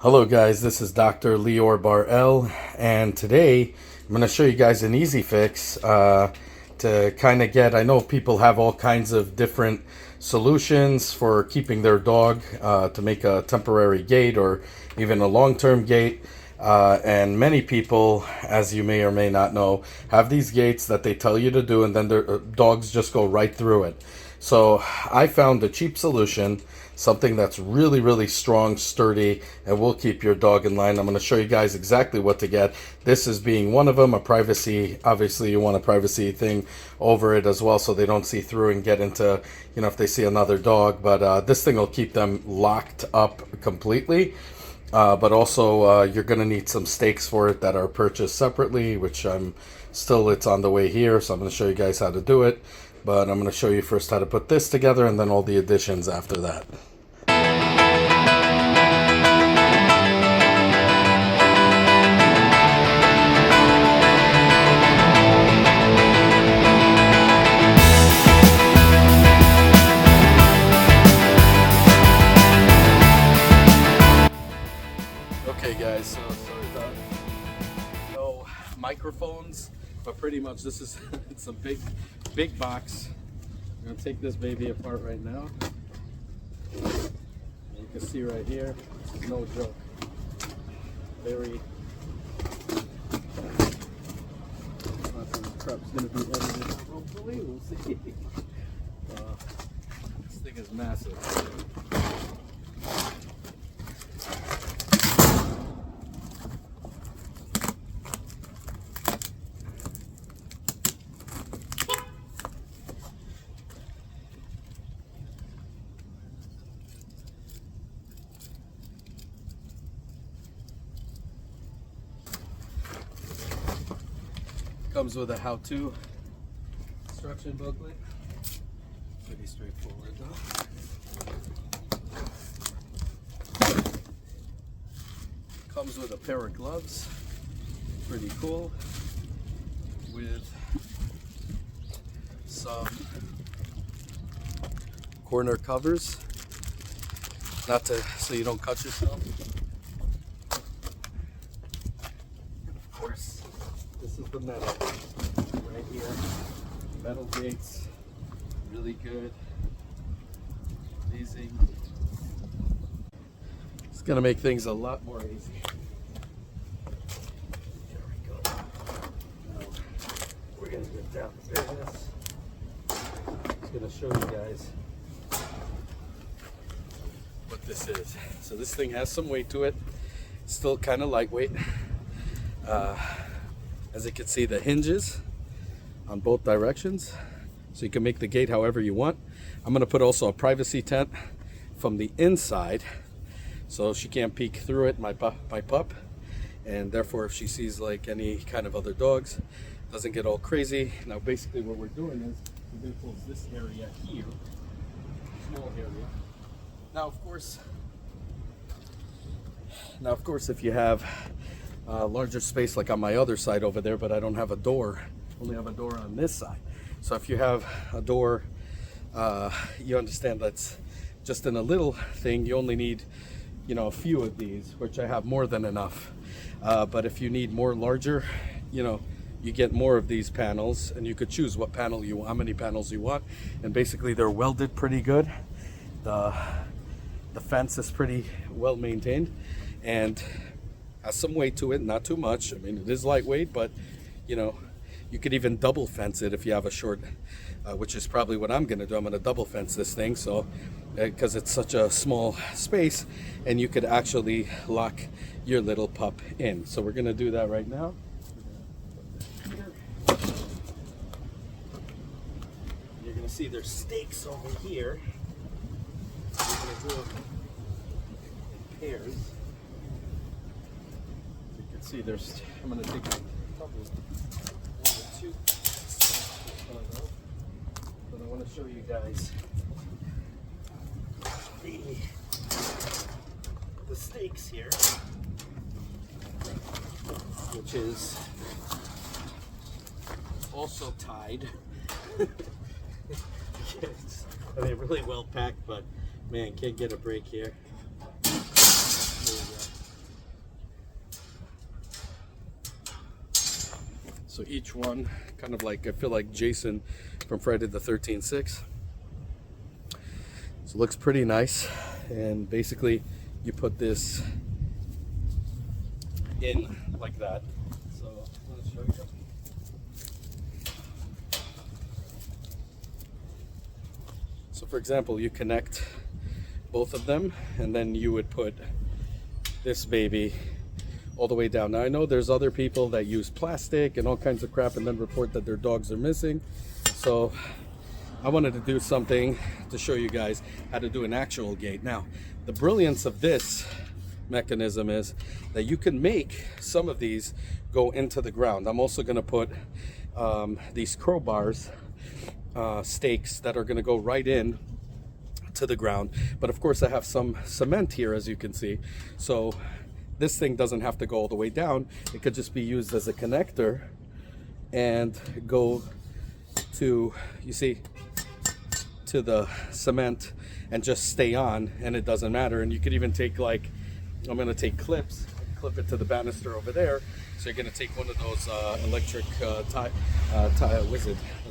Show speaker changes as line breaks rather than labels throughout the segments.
Hello guys, this is Dr. Lior Bar-El, and today I'm going to show you guys an easy fix to kind of get, I know people have all kinds of different solutions for keeping their dog to make a temporary gait or even a long-term gait. And many people, as you may or may not know, have these gaits that they tell you to do, and then their dogs just go right through it. So I found a cheap solution, something that's really, really strong, sturdy, and will keep your dog in line. I'm going to show you guys exactly what to get. This is being one of them, a privacy. Obviously, you want a privacy thing over it as well, so they don't see through and get into, if they see another dog. But this thing will keep them locked up completely. But also, you're going to need some stakes for it that are purchased separately, which it's on the way here, so I'm going to show you guys how to do it. But I'm going to show you first how to put this together and then all the additions after that. Okay guys, so sorry about no microphones, but pretty much this is it's a big box. I'm gonna take this baby apart right now. You can see right here, this is no joke. Very crap's gonna be heavy. Hopefully, we'll see. This thing is massive. Comes with a how-to instruction booklet. Pretty straightforward though. Comes with a pair of gloves. Pretty cool. With some corner covers, so you don't cut yourself. Of course, this is the metal right here. Metal gates, really good. Amazing. It's gonna make things a lot more easy. There we go. Now we're gonna get down to business. Just gonna show you guys what this is. So this thing has some weight to it. It's still kind of lightweight. As you can see, the hinges on both directions, so you can make the gate however you want. I'm going to put also a privacy tent from the inside, so she can't peek through it, my pup, and therefore if she sees like any kind of other dogs, doesn't get all crazy. Now basically what we're doing is we're going to close this area here, small area. Now of course if you have larger space like on my other side over there, but I don't have a door, only have a door on this side. So if you have a door, you understand that's just in a little thing, you only need a few of these, which I have more than enough. But if you need more larger, you get more of these panels, and you could choose what panel you want, how many panels you want, and basically they're welded pretty good. The fence is pretty well maintained and has some weight to it, not too much. I mean, it is lightweight, but you could even double fence it if you have a short, which is probably what I'm gonna do. I'm gonna double fence this thing, so because it's such a small space, and you could actually lock your little pup in. So we're gonna do that right now. You're gonna see there's stakes over here. We're gonna do them in pairs. See, I'm going to take probably 1 or 2. But I want to show you guys the stakes here, which is also tied. They're really well packed, but man, can't get a break here. So each one kind of like, I feel like Jason from Friday the 13th 6. So it looks pretty nice. And basically you put this in like that. So I'm gonna show you. So for example, you connect both of them, and then you would put this baby all the way down. Now I know there's other people that use plastic and all kinds of crap and then report that their dogs are missing. So I wanted to do something to show you guys how to do an actual gate. Now, the brilliance of this mechanism is that you can make some of these go into the ground. I'm also going to put these crowbars, stakes that are going to go right in to the ground, but of course I have some cement here, as you can see, so this thing doesn't have to go all the way down. It could just be used as a connector and go to, you see, to the cement and just stay on, and it doesn't matter. And you could even take, like, I'm going to take clips, clip it to the banister over there. So you're going to take one of those electric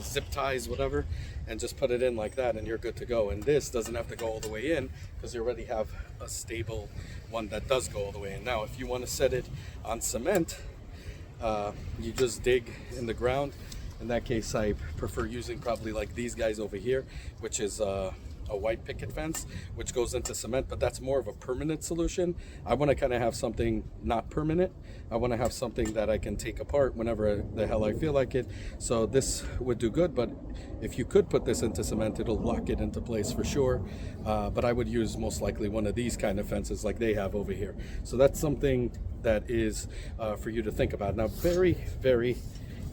zip ties, whatever, and just put it in like that, and you're good to go. And this doesn't have to go all the way in because you already have a stable one that does go all the way in. Now, if you want to set it on cement, you just dig in the ground. In that case, I prefer using probably like these guys over here, which is a white picket fence, which goes into cement, but that's more of a permanent solution. I want to kind of have something not permanent. I want to have something that I can take apart whenever the hell I feel like it. So this would do good, but if you could put this into cement, it'll lock it into place for sure. But I would use most likely one of these kind of fences like they have over here. So that's something that is for you to think about. Now, very, very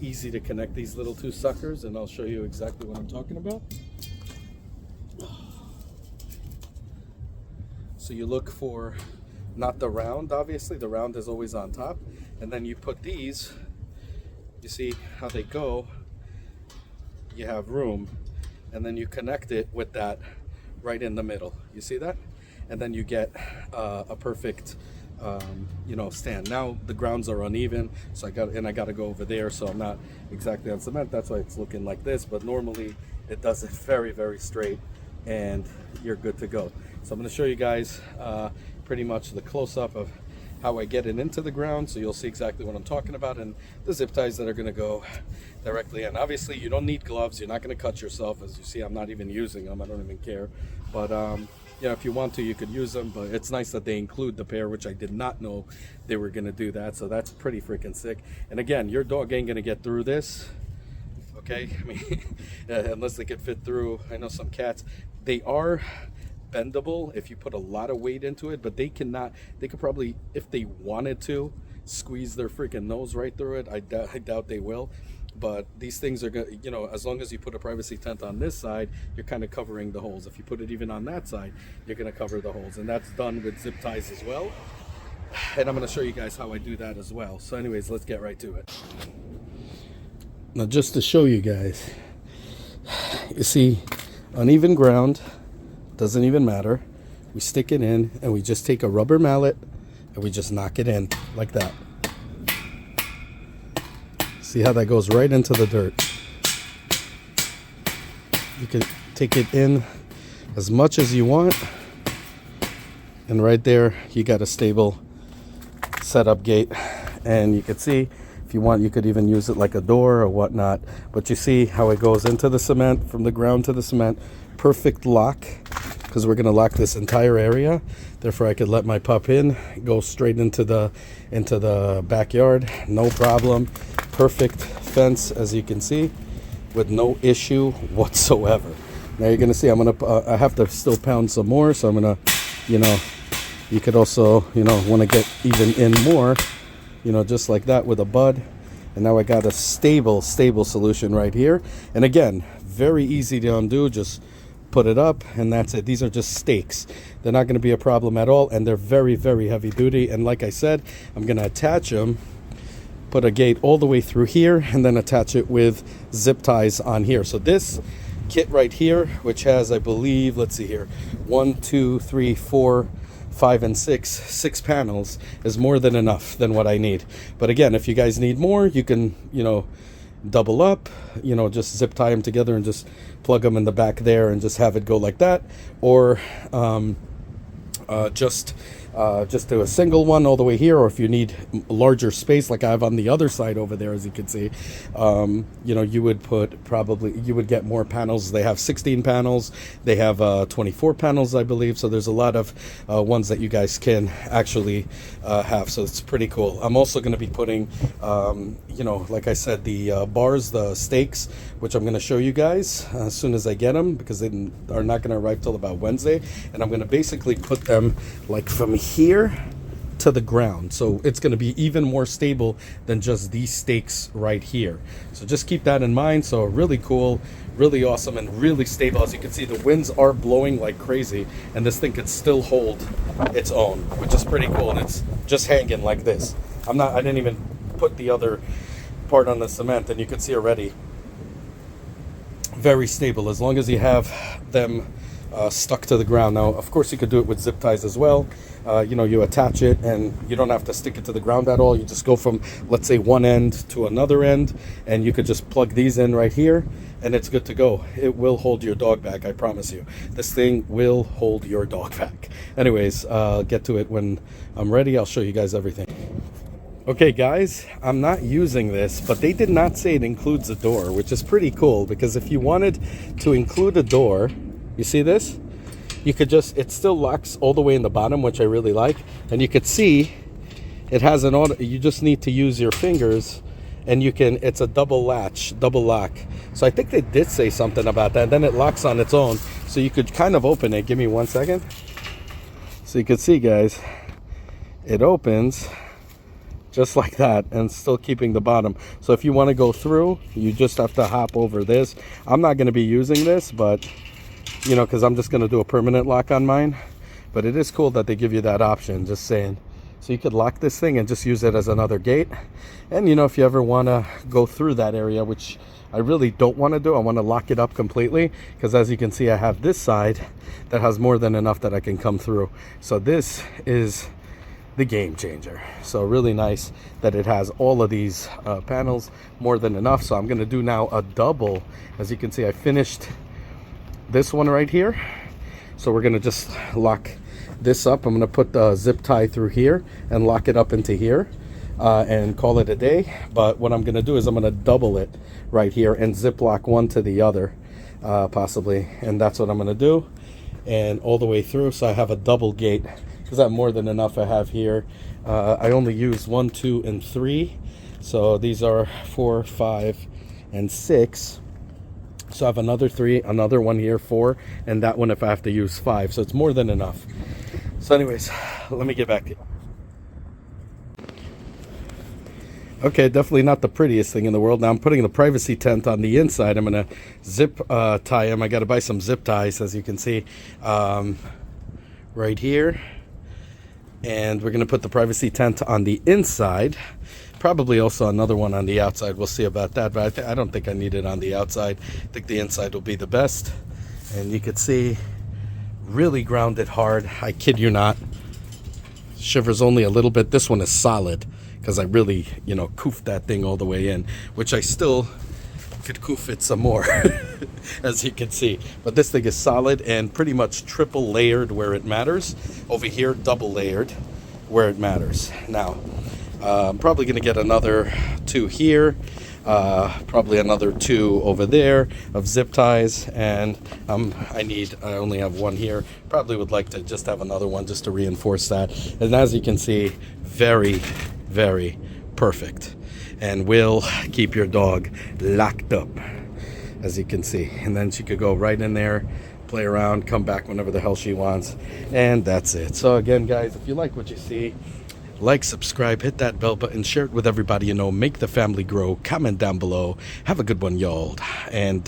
easy to connect these little two suckers, and I'll show you exactly what I'm talking about. So you look for not the round, obviously the round is always on top, and then you put these, you see how they go, you have room, and then you connect it with that right in the middle. You see that? And then you get a perfect stand. Now the grounds are uneven, so I got to go over there, so I'm not exactly on cement. That's why it's looking like this, but normally it does it very, very straight, and you're good to go. So I'm going to show you guys pretty much the close-up of how I get it into the ground, so you'll see exactly what I'm talking about, and the zip ties that are going to go directly in. Obviously you don't need gloves, you're not going to cut yourself. As you see, I'm not even using them, I don't even care, but if you want to, you could use them, but it's nice that they include the pair, which I did not know they were going to do that, so that's pretty freaking sick. And again, your dog ain't going to get through this, okay? I mean, unless they could fit through. I know some cats, they are bendable if you put a lot of weight into it, but they cannot. They could probably, if they wanted to, squeeze their freaking nose right through it. I doubt they will, but these things are going to, as long as you put a privacy tent on this side, you're kind of covering the holes. If you put it even on that side, you're going to cover the holes, and that's done with zip ties as well. And I'm going to show you guys how I do that as well. So anyways, let's get right to it. Now, just to show you guys, you see uneven ground, doesn't even matter. We stick it in, and we just take a rubber mallet and we just knock it in like that. See how that goes right into the dirt. You can take it in as much as you want, and right there you got a stable setup gate. And you can see, if you want, you could even use it like a door or whatnot, but you see how it goes into the cement, from the ground to the cement. Perfect lock, because we're going to lock this entire area. Therefore I could let my pup in, go straight into the backyard, no problem. Perfect fence, as you can see, with no issue whatsoever. Now you're going to see I'm going to I have to still pound some more, so I'm going to, you could also, want to get even in more, just like that with a bud. And now I got a stable solution right here. And again, very easy to undo. Just put it up, and that's it. These are just stakes. They're not going to be a problem at all, and they're very, very heavy duty. And like I said, I'm going to attach them, put a gate all the way through here, and then attach it with zip ties on here. So this kit right here, which has, I believe, let's see here, 1, 2, 3, 4, 5 and 6 panels is more than enough than what I need. But again, if you guys need more, you can, double up, just zip tie them together and just plug them in the back there and just have it go like that. Or just do a single one all the way here, or if you need larger space like I have on the other side over there, as you can see, you would get more panels. They have 16 panels, they have 24 panels, I believe, so there's a lot of ones that you guys can actually have, so it's pretty cool. I'm also going to be putting like I said, the bars, the stakes, which I'm going to show you guys as soon as I get them, because they are not going to arrive till about Wednesday, and I'm going to basically put them like from here to the ground, so it's going to be even more stable than just these stakes right here. So just keep that in mind. So really cool, really awesome, and really stable. As you can see, the winds are blowing like crazy, and this thing could still hold its own, which is pretty cool. And it's just hanging like this. I didn't even put the other part on the cement, and you can see already very stable as long as you have them stuck to the ground. Now, of course, you could do it with zip ties as well. You attach it, and you don't have to stick it to the ground at all. You just go from, let's say, one end to another end, and you could just plug these in right here, and it's good to go. It will hold your dog back, I promise you. This thing will hold your dog back. Anyways, I'll get to it when I'm ready. I'll show you guys everything. Okay guys, I'm not using this, but they did not say it includes a door, which is pretty cool, because if you wanted to include a door, you see this? You could it still locks all the way in the bottom, which I really like. And you could see it has an auto, you just need to use your fingers, and it's a double latch, double lock. So I think they did say something about that. And then it locks on its own. So you could kind of open it. Give me 1 second. So you can see, guys, it opens just like that, and still keeping the bottom. So if you want to go through, you just have to hop over this. I'm not going to be using this, but because I'm just going to do a permanent lock on mine. But it is cool that they give you that option, just saying. So you could lock this thing and just use it as another gate. And if you ever want to go through that area, which I really don't want to do, I want to lock it up completely, because as you can see, I have this side that has more than enough that I can come through. So this is the game changer. So really nice that it has all of these panels, more than enough. So I'm going to do now a double. As you can see, I finished this one right here, so we're going to just lock this up. I'm going to put the zip tie through here and lock it up into here and call it a day. But what I'm going to do is I'm going to double it right here and zip lock one to the other possibly, and that's what I'm going to do, and all the way through. So I have a double gate, because I have more than enough I have here. I only use 1, 2, and 3, so these are 4, 5, and 6. So I have another 3, another one here, 4, and that one if I have to use 5. So it's more than enough. So anyways, let me get back to you. Okay, definitely not the prettiest thing in the world. Now I'm putting the privacy tent on the inside. I'm going to zip tie them. I got to buy some zip ties, as you can see, right here. And we're going to put the privacy tent on the inside. Probably also another one on the outside. We'll see about that, but I don't think I need it on the outside. I think the inside will be the best. And you can see, really grounded hard. I kid you not. Shivers only a little bit. This one is solid, because I really, coofed that thing all the way in, which I still could coof it some more, as you can see. But this thing is solid and pretty much triple layered where it matters. Over here, double layered where it matters. Now, I'm probably going to get another 2 here, probably another 2 over there of zip ties, and I only have 1 here. Probably would like to just have another one just to reinforce that. And as you can see, very, very perfect, and will keep your dog locked up, as you can see. And then she could go right in there, play around, come back whenever the hell she wants, and that's it. So again, guys, if you like what you see, like, subscribe, hit that bell button, share it with everybody you know, make the family grow, comment down below. Have a good one, y'all. And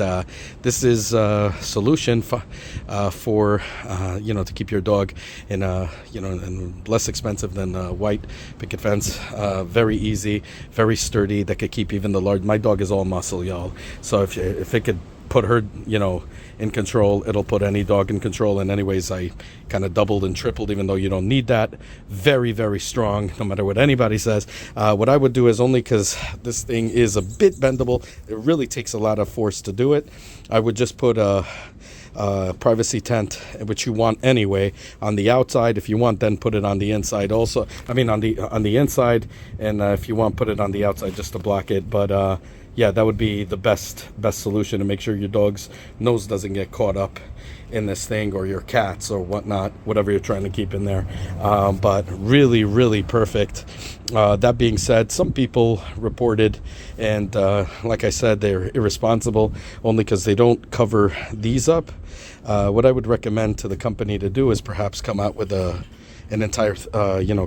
this is a solution for to keep your dog in and less expensive than a white picket fence. Very easy, very sturdy, that could keep even the large. My dog is all muscle, y'all. So if it could put her, in control. It'll put any dog in control. And anyways, I kind of doubled and tripled, even though you don't need that. Very, very strong, no matter what anybody says. What I would do is, only because this thing is a bit bendable, it really takes a lot of force to do it, I would just put a privacy tent, which you want anyway, on the outside. If you want, then put it on the inside also. I mean, on the inside, and if you want, put it on the outside just to block it. But yeah, that would be the best solution to make sure your dog's nose doesn't get caught up in this thing, or your cats or whatnot, whatever you're trying to keep in there. But really, really perfect. That being said, some people reported, and like I said, they're irresponsible only because they don't cover these up. What I would recommend to the company to do is perhaps come out with an entire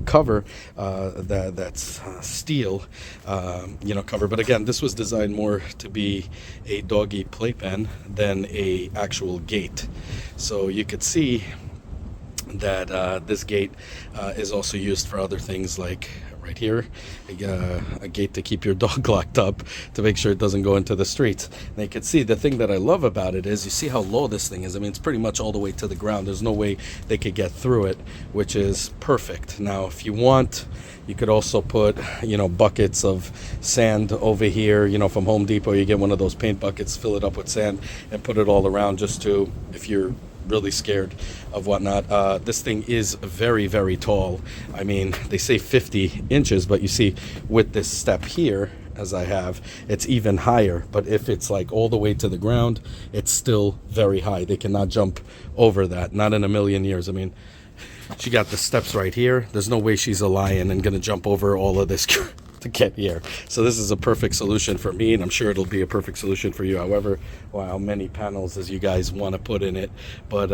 cover that's steel cover. But again, this was designed more to be a doggy playpen than a actual gate. So you could see that this gate is also used for other things, like right here, a gate to keep your dog locked up to make sure it doesn't go into the streets. And you can see, the thing that I love about it is, you see how low this thing is. I mean, it's pretty much all the way to the ground. There's no way they could get through it, which is perfect. Now, if you want, you could also put, buckets of sand over here, from Home Depot. You get one of those paint buckets, fill it up with sand, and put it all around, just to, if you're really scared of whatnot. This thing is very, very tall. I mean, they say 50 inches, but you see with this step here, as I have, it's even higher. But if it's like all the way to the ground, it's still very high. They cannot jump over that, not in a million years. I mean, she got the steps right here. There's no way she's a lion and gonna jump over all of this to get here. So this is a perfect solution for me, and I'm sure it'll be a perfect solution for you, however how many panels as you guys want to put in it. But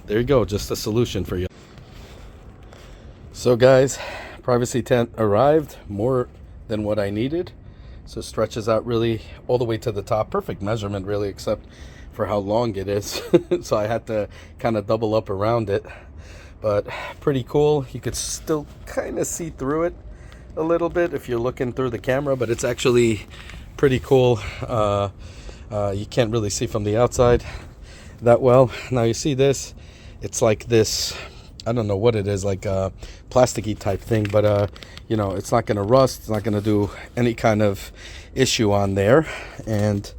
there you go, just a solution for you. So guys, privacy tent arrived, more than what I needed. So it stretches out really all the way to the top. Perfect measurement, really, except for how long it is. So I had to kind of double up around it, but pretty cool. You could still kind of see through it a little bit if you're looking through the camera, but it's actually pretty cool. You can't really see from the outside that well. Now you see this, it's like this, I don't know what it is, like a plasticky type thing, but it's not going to rust, it's not going to do any kind of issue on there. And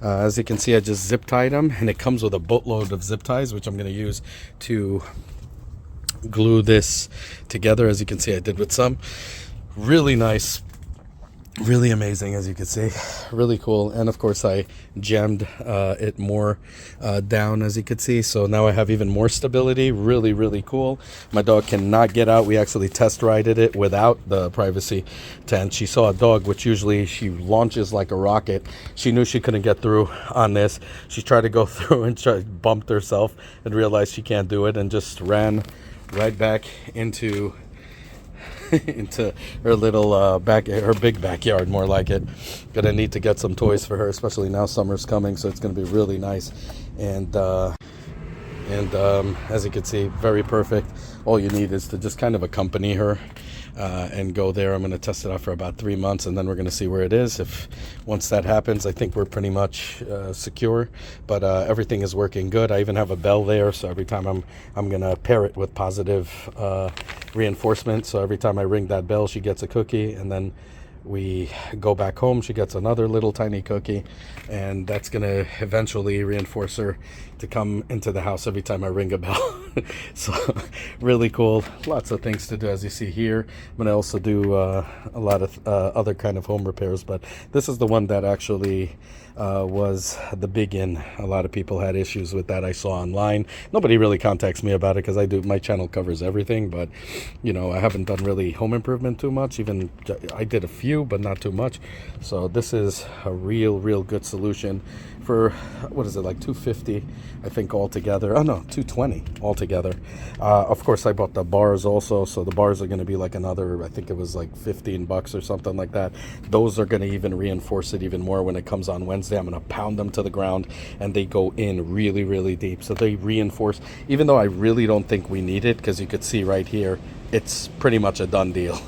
as you can see, I just zip tied them, and it comes with a boatload of zip ties, which I'm going to use to glue this together. As you can see, I did with some. Really nice, really amazing, as you can see, really cool. And of course I jammed it more down, as you could see, so now I have even more stability. Really, really cool. My dog cannot get out. We actually test rided it without the privacy tent. She saw a dog, which usually she launches like a rocket. She knew she couldn't get through on this. She tried to go through and bumped herself and realized she can't do it, and just ran right back into her little her big backyard, more like it. Gonna need to get some toys for her, especially now summer's coming, so it's gonna be really nice. And as you can see, very perfect. All you need is to just kind of accompany her and go there. I'm going to test it out for about 3 months, and then we're going to see where it is. Once that happens, I think we're pretty much secure, but everything is working good. I even have a bell there, so every time I'm going to pair it with positive reinforcement. So every time I ring that bell, she gets a cookie, and then we go back home, she gets another little tiny cookie, and that's gonna eventually reinforce her to come into the house every time I ring a bell. So really cool. Lots of things to do, as you see here. I'm gonna also do a lot of other kind of home repairs, but this is the one that actually was the big in. A lot of people had issues with that. I saw online. Nobody really contacts me about it because my channel covers everything, but I haven't done really home improvement too much. Even I did a few, but not too much. So this is a real good solution for, what is it, like $250 I think altogether. Oh no, $220 altogether. Of course I bought the bars also, so the bars are going to be like another, I think it was like $15 or something like that. Those are going to even reinforce it even more when it comes on Wednesday. I'm going to pound them to the ground, and they go in really deep, so they reinforce, even though I really don't think we need it, because you could see right here it's pretty much a done deal.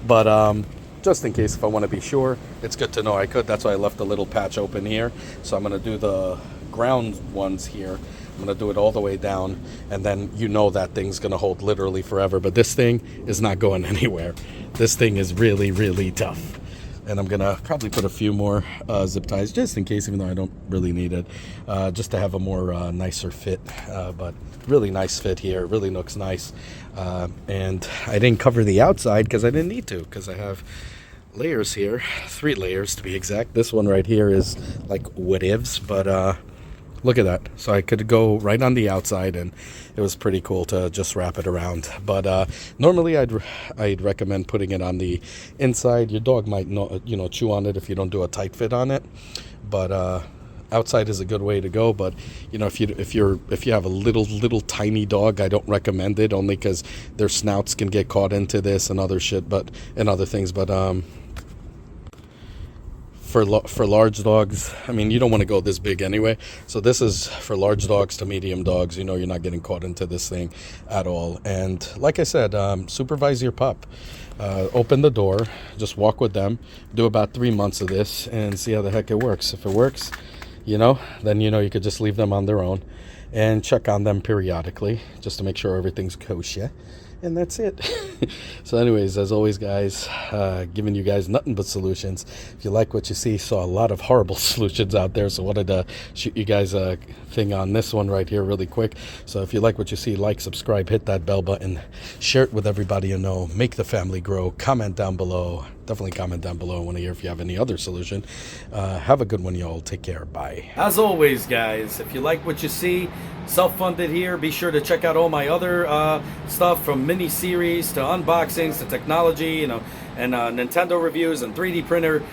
But just in case, if I want to be sure, it's good to know I could. That's why I left a little patch open here. So I'm going to do the ground ones here. I'm gonna do it all the way down, and then you know that thing's gonna hold literally forever. But this thing is not going anywhere. This thing is really, really tough. And I'm gonna probably put a few more zip ties just in case, even though I don't really need it, just to have a more nicer fit. But really nice fit here, really looks nice. And I didn't cover the outside because I didn't need to, because I have layers here, 3 layers to be exact. This one right here is like whatevs, but look at that. So I could go right on the outside, and it was pretty cool to just wrap it around. But normally I'd recommend putting it on the inside. Your dog might not, chew on it if you don't do a tight fit on it. But outside is a good way to go. But if you have a little tiny dog, I don't recommend it, only because their snouts can get caught into this and other shit, and other things. But for large dogs, I mean, you don't want to go this big anyway. So this is for large dogs to medium dogs. You're not getting caught into this thing at all. And like I said, supervise your pup. Open the door, just walk with them, do about 3 months of this, and see how the heck it works. If it works, then you could just leave them on their own and check on them periodically just to make sure everything's kosher. And that's it. So anyways, as always, guys, giving you guys nothing but solutions. If you like what you see, saw a lot of horrible solutions out there, so wanted to shoot you guys a thing on this one right here really quick. So if you like what you see, like, subscribe, hit that bell button, share it with everybody you know, make the family grow. Comment down below. Definitely comment down below. I want to hear if you have any other solution. Have a good one, y'all. Take care. Bye. As always, guys, if you like what you see, self-funded here, be sure to check out all my other stuff, from mini series to unboxings to technology, and Nintendo reviews and 3D printer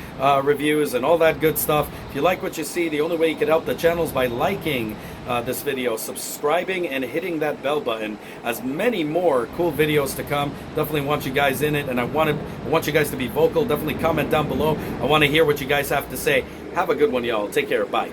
reviews and all that good stuff. If you like what you see, the only way you can help the channel is by liking this video, subscribing, and hitting that bell button. As many more cool videos to come. Definitely want you guys in it, and I want you guys to be vocal. Definitely comment down below. I want to hear what you guys have to say. Have a good one, y'all. Take care. Bye.